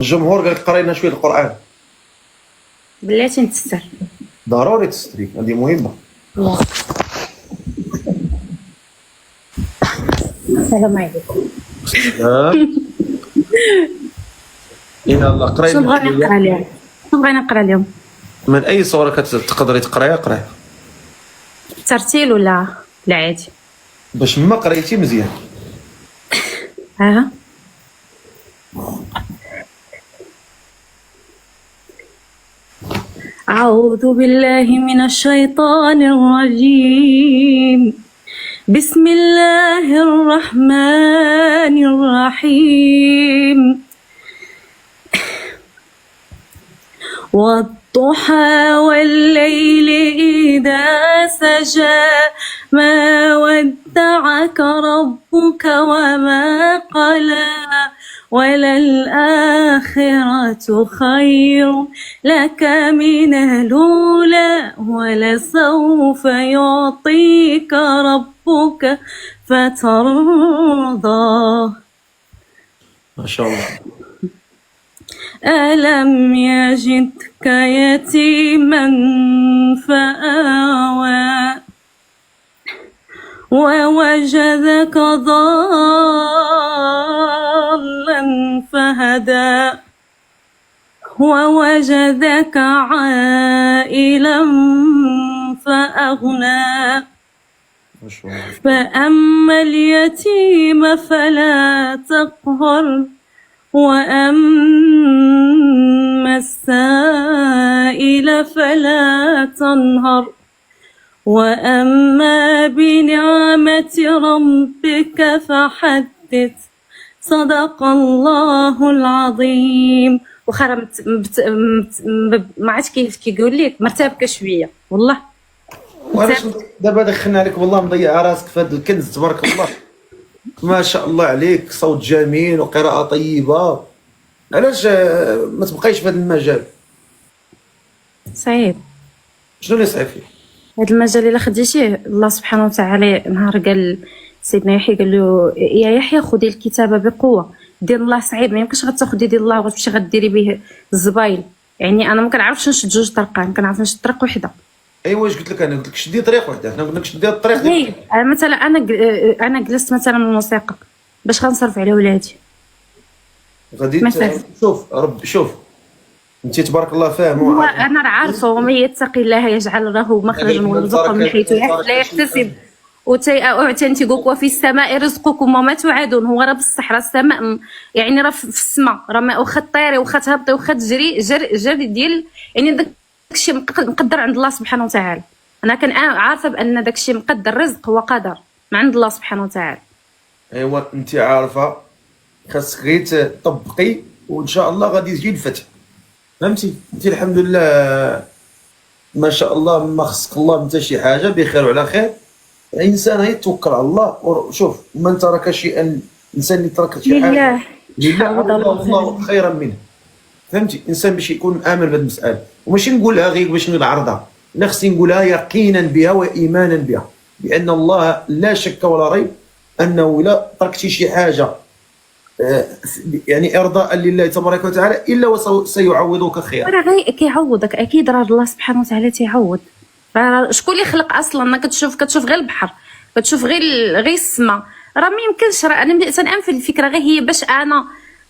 الجمهور قال لك قرا لنا شويه القران. بلاتي نتستر. ضروري تستري، هذه مهمه. الله. السلام عليكم. يلا قراي. شنو بغا نقرا لهم؟ شنو بغا نقرا لهم؟ من اي صوره كتقدري تقرايها قرايها ترتيل ولا عادي؟ باش ما قريتي مزيان. ها أعوذ بالله من الشيطان الرجيم. بسم الله الرحمن الرحيم. والضحى والليل إذا سجى ما ودعك ربك وما قلى وللآخرة خير لك من الأولى ولسوف يعطيك ربك فترضى. ما شاء الله. ألم يجدك يتيما فآوى ووجدك ضالا فهدى ووجدك عائلا فأغنى ما شاء الله. فأما اليتيم فلا تقهر وأما السائل فلا تنهر وأما بنعمة ربك فحدث. صدق الله العظيم. وخا ما عرفتش كيف كيقول لك مرتبكه شويه والله. وعلاش دابا دخلنا عليك والله مضيعه راسك في هذا الكنز تبارك الله. ما شاء الله عليك، صوت جميل وقراءة طيبة. علاش ما تبقايش في هذا المجال؟ صعيب. شنو اللي صعيب فيه؟ هذا المجال الا خديتيه الله سبحانه وتعالى نهار قال سيدنا يحيى قال له يا يحيى خذي الكتابه بقوه. دين الله صعيب، ما يمكنش غتاخدي دين الله وغتمشي غديري به الزبايل. يعني انا ما كنعرفش نشد جوج طرقان، كنعرف نشد طريق وحده. ايوا واش قلت لك انا؟ قلت لك شدي طريق وحده، حنا قلنا لك شدي الطريق ديال مثلا انا جلست مثلا من الموسيقى باش غنصرف على ولادي غادي مثلا. شوف انت تبارك الله فاهم. هو انا راه عارفه ومن يتقي الله يجعل له مخرجا ويرزقه من حيث لا يحتسب وتنتيقوك وفي السماء رزقكم وما توعدون. هو راه بصح راه السماء يعني راه في السماء، راه واخا طيري واخا تهبطي واخا تجري جري ديال يعني داكشي مقدر عند الله سبحانه وتعالى. انا كان عارفه بان داكشي مقدر، رزق هو قدر من عند الله سبحانه وتعالى. ايوا انت عارفه خاصك غير تطبقي وان شاء الله غادي يجي الفتح. فهمتي؟ انت الحمد لله ما شاء الله ما خصك الله انت شي حاجه بخير وعلى خير. الانسان يتوكل على الله. وشوف من ترك شيئا، الانسان اللي ترك شي حاجه لله الله خيرا منه. فهمتي؟ الانسان باش يكون امن بهذه المساله، وماشي نقولها غير باش نعرضها، لا خصني نقولها يقينا بها وايمانا بها، بان الله لا شك ولا ريب انه لا تركتي شي حاجه يعني ارضاء لله تبارك وتعالى الا وسيعوضك خيرا. راه غير كيعوضك اكيد، راه الله سبحانه وتعالى تيعوض. راه شكون اللي خلق اصلا؟ ما كتشوف غير البحر، كتشوف غير السماء. راه ما يمكنش. راه انا تنعم في الفكره غير هي باش انا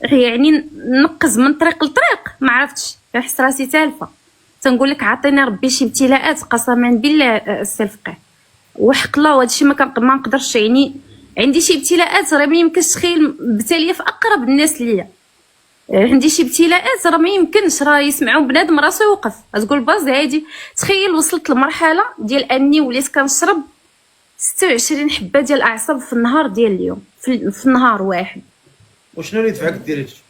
يعني نقز من طريق لطريق ما عرفتش، كنحس راسي تالفه. تنقول لك عطيني ربي شي ابتلاءات قسما بالله السلفقه وحق الله، وهذا الشيء ما نقدرش. يعني عندي شي ابتلاءات راه ما يمكنش تخيل بتاليه في اقرب الناس ليا. عندي شي ابتلاءات راه ما يمكنش راه يسمعوا بنادم راسو يوقف. تقول باز عادي. تخيل وصلت لمرحله ديال اني وليت كنشرب 26 حبه ديال الاعصاب في النهار ديال اليوم، في النهار واحد. وشنو اللي دفعك ديري هادشي؟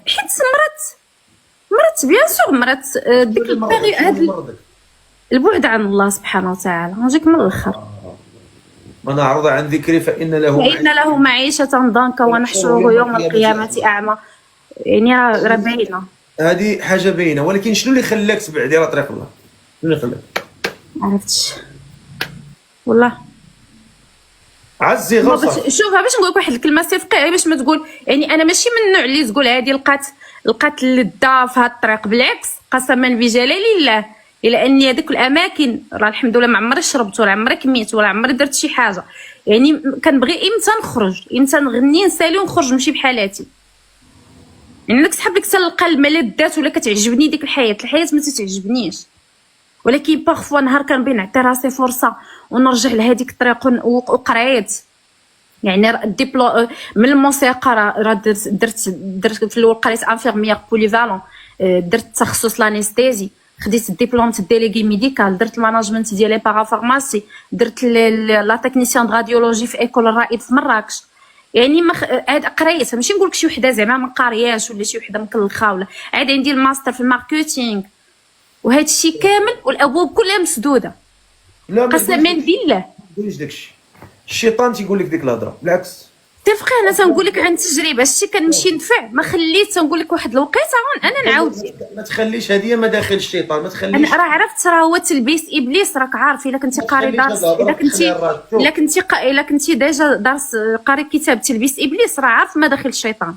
حيت مرات بيان سور مرات ديك الباغي هاد البعد عن الله سبحانه وتعالى. نجيك من الاخر. من أعرض عن ذكري فإن له معيشة ضنكا ونحشره يوم القيامة أعمى. يعني راه باينة، هذه حاجة باينة. ولكن شنو اللي خلاك تبعدي على طريق الله؟ شنو اللي خلاك؟ عرفتش والله. عزي ما غصب. باش شوف باش نقول لك واحد الكلمه سي فقيه، باش ما تقول يعني انا ماشي من النوع اللي تقول هذه لقات اللذه في هذا الطريق، بالعكس قسما بجلال الله الا اني هذوك الاماكن راه الحمد لله ما عمري شربت ولا عمري كميت ولا عمري درت شي حاجه، يعني كنبغي امتى نخرج امتى نغني نسالي ونخرج نمشي بحالاتي، يعني داك سحب لك تلقى الملذات ولا كتعجبني ديك الحياه ما تتعجبنيش، ولكن بارفوا نهار كنبغي نعطي راسي فرصه ونرجع لهذيك الطريق وقريت، يعني الدبلوم من الموسيقى راه درت في الاول قريت انفيرميير بوليفالون، درت تخصص لانستيزي، خديت الدبلوم ديليغي ميديكال، درت الماناجمنت ديال لي بارافارماسي، درت لا تكنيسيان د راديولوجي في ايكول الرائد في مراكش، يعني قريت ماشي نقول لك شي وحده زعما ما قارياش ولا شي وحده مكلخه ولا عاد عندي الماستر في الماركتينغ، وهذا الشيء كامل والابواب كلها مسدوده لا قسما بالله. ما تقوليش داكشي، الشيطان تيقول لك ديك الهضره، بالعكس. تفقي انا تنقول لك عن تجربه الشيء كنمشي ندفع، ما خليت تنقول لك واحد الوقيته انا نعاود ما تخليش هذه مداخل الشيطان، ما تخليش. انا راه عرفت راه هو تلبيس ابليس، راك عارف الا كنتي قاري دارس، الا كنتي ديجا دارس قاري كتاب تلبيس ابليس راه عارف مداخل الشيطان،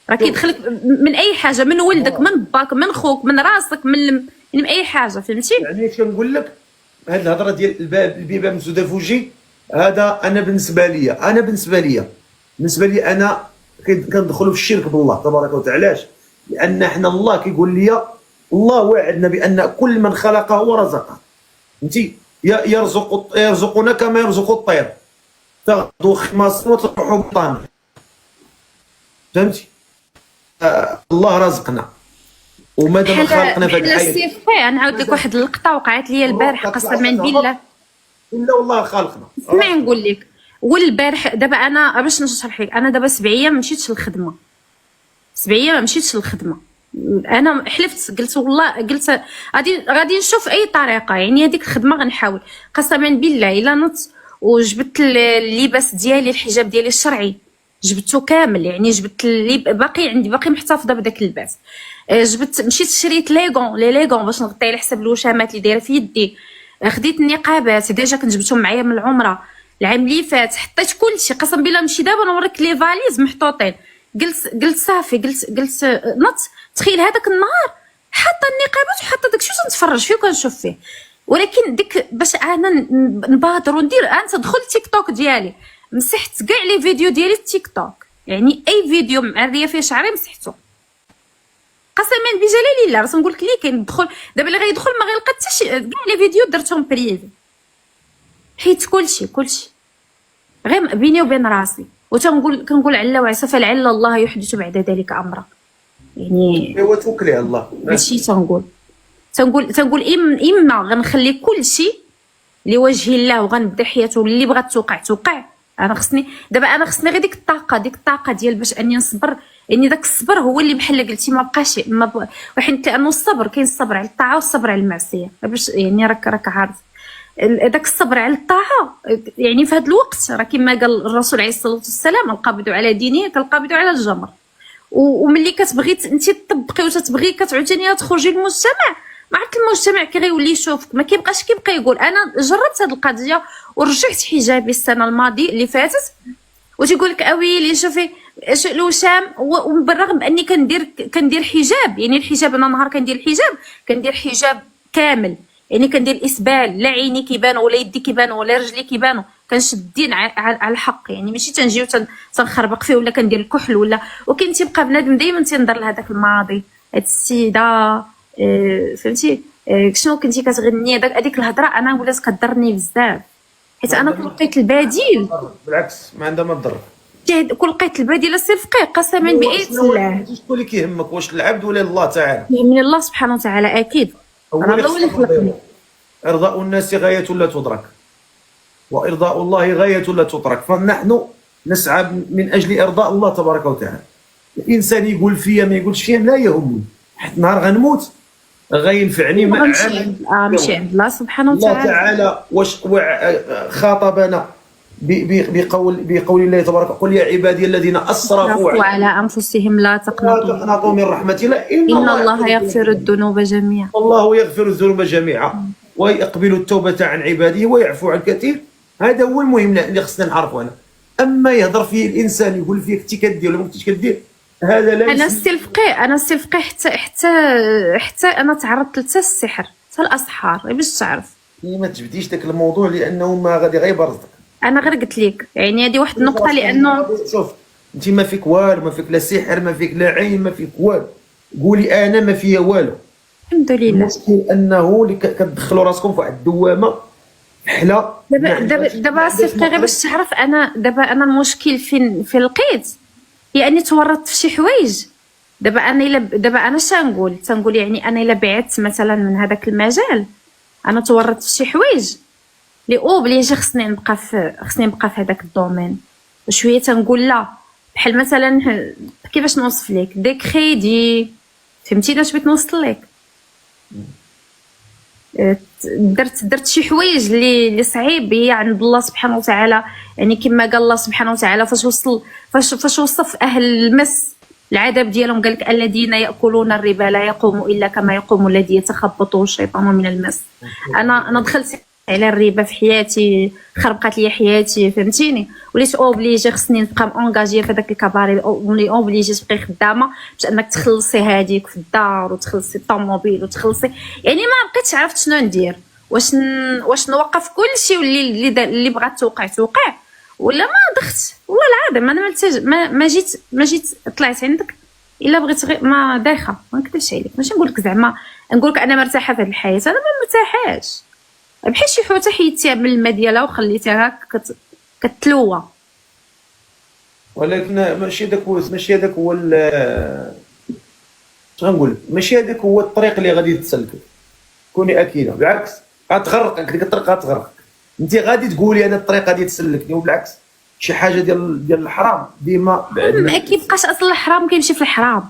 راه كيدخلك من اي حاجه، من ولدك من باك من خوك من راسك من اي حاجه، فهمتي؟ يعني كنقول لك هاد الهضره ديال البيبان مسدوده في وجهي، هذا انا بالنسبه لي انا كندخلوا في الشرك بالله تبارك وتعالى. علاش؟ لان حنا الله كيقول لي، الله وعدنا بان كل من خلقه ورزقه، فهمتي؟ يرزقنا كما يرزق الطير تغدو خماص وتروح بطان، فهمتي؟ الله رزقنا ومادام خلقنا في هذه الحياه. انا نعاود لك واحد اللقطه وقعت لي البارح قسما بالله، لا والله خالقنا. اسمعي نقول لك، والبارح دابا انا باش نشرح لك، انا دابا 7 ايام ما مشيتش للخدمه، 7 ايام ما مشيتش للخدمه، انا حلفت قلت والله قلت غادي نشوف اي طريقه، يعني هذيك الخدمه غنحاول قسما بالله الا نط وجبت اللباس ديالي الحجاب ديالي الشرعي جبته كامل، يعني جبت اللي باقي عندي باقي محتفظه بداك اللباس، جبت مشيت شريت ليغون باش نغطي على حساب الوشامات اللي دايره في يدي، خديت النقابات ديجا كنت جبتهم معايا من العمره العام اللي فات، حطيت كلشي قسم بالله. نمشي دابا نوريك لي فاليز محطوطين، قلت صافي قلت نط، تخيل هذاك النهار حاطه النقابات وحاطه داكشي تنتفرج فيه وكنشوف فيه، ولكن ديك باش انا نبادر وندير، انت دخل تيك توك ديالي مسحت كاع لي فيديو ديالي التيك توك، يعني اي فيديو معريه فيه شعري مسحته قسما بجلال الله، راه نقول لك اللي كاين دخل دابا اللي غيدخل ما غيلقى حتى شي، كاع لي فيديو درتهم بريفي، حيت كلشي غير بيني وبين راسي، كنقول علا وعسى فلعل الله يحدث بعد ذلك امرا، يعني ايوا توكلي على الله. هادشي تنقول اما غنخلي كلشي لوجه الله وغنبدا حياته، اللي بغات توقع. انا خصني غير ديك الطاقه ديال باش اني نصبر، يعني داك الصبر هو اللي بحال قلتي ما بقاش وحيت لانه الصبر كاين الصبر على الطاعه والصبر على المعصيه، باش يعني راك عارف داك الصبر على الطاعه، يعني في هذا الوقت راه كما قال الرسول عليه الصلاه والسلام القابض على دينه كالقابض على الجمر، وملي كتبغي انت تطبقي وتتبغي كتعاوتاني تخرجي للمجتمع، ما عرفت المجتمع كي غيولي يشوفك ما كيبقاش كيبقى يقول. انا جربت هذه القضيه ورجعت حجابي السنه الماضيه اللي فاتت، وتيقول لك اويلي شوفي الوشام، وبالرغم اني كندير حجاب، يعني الحجاب انا نهار كندير حجاب كامل، يعني كندير اسبال، لا عيني كيبانوا ولا يدي كيبانوا ولا رجلي كيبانوا، كنشد الدين على الحق، يعني ماشي تنجي تنخربق فيه ولا كندير الكحل ولا، وكاين تيبقى بنادم دائما تنظر لهذاك الماضي، هاد السيده فهمتي شنو كنتي كتغني هذيك الهضره، انا ولات كضرني بزاف، حيت انا كل لقيت البديل بالعكس ما عندها ما تضر، كل لقيت البديل الصفقي قسما بآية الله. شكون اللي كيهمك، واش العبد ولا الله تعالى؟ من الله سبحانه وتعالى اكيد، راه هو اللي خلقني. ارضاء الناس غايه لا تدرك وارضاء الله غايه لا تترك، فنحن نسعى من اجل ارضاء الله تبارك وتعالى. الانسان يقول فيا ما يقولش فيا لا يهمني، حيت نهار غنموت غينفعني مع ماشي عند الله سبحانه وتعالى. الله تعالى واش خاطبنا بقول الله تبارك، قل يا عبادي الذين اسرفوا على انفسهم لا تقنطوا من رحمه الله ان الله يغفر الذنوب جميعا، والله يغفر الذنوب جميعا ويقبل التوبه عن عباده ويعفو عن كثير. هذا هو المهم اللي خصنا نعرفه. انا اما يهضر فيه الانسان يقول فيك انت كدير ولا ما كنتيش كدير، هذا لا انا يسمى. السلفقي، انا السلفقي حتى انا تعرضت حتى السحر حتى الاسحار باش تعرف. ما تجبديش داك الموضوع لانه ما غادي غير يبرزك. انا غير قلت لك يعني هذه واحد النقطه لانه شوف انت ما فيك والو، ما فيك لا سحر، ما فيك لا عين، ما فيك والو. قولي انا ما فيا والو. الحمد لله. المشكل انه اللي كتدخلوا راسكم في واحد الدوامه حلا. دابا السلفقي غير باش تعرف، انا المشكل فين لقيت هي اني تورطت في شي حوايج. دابا انا تنقول يعني انا الا بعدت مثلا من هذاك المجال، انا تورطت في شي حوايج لي اوبليجي خصني نبقى في هذاك الدومين. شويه تنقول لا، بحال مثلا كيفاش نوصف لك دي كريدي، فهمتيني اش بغيت نوصل لك. درت شي حوايج اللي صعيب هي عند الله سبحانه وتعالى. يعني كما قال الله سبحانه وتعالى فاش وصف اهل المس العذاب ديالهم، قال لك الذين ياكلون الربا لا يقوم الا كما يقوم الذي يتخبطه الشيطان من المس. انا دخلت على الربا في حياتي، خربقات لي حياتي، فهمتيني، وليت اوبليجي خصني نبقى مونجاجيه في هذاك الكباري، اوبليجي تبقاي خدامه باش انك تخلصي هذيك في الدار وتخلصي الطوموبيل وتخلصي. يعني ما بقيتش عرفت شنو ندير، واش نوقف كلشي اللي بغات توقع ولا ما دخت. والله العظيم انا ما جيت طلعت عندك الا بغيت غير ما دايخه، ما نكذبش عليك. ماشي نقول لك زعما نقول لك انا مرتاحه في هذه الحياه، انا ما مرتاحاش. بحال شي حوته حيدتيها من الماء ديالها وخليتيها كتلوى. ولكن ماشي هذاك هو شغنقول، ماشي هذاك هو الطريق اللي غادي تسلك. كوني اكيده، بالعكس غتغرقك ديك الطريق، غتغرقك. انت غادي تقولي انا الطريق غادي تسلكني، وبالعكس شي حاجه ديال الحرام ديما ما كيبقاش اصلا الحرام كيمشي في الحرام.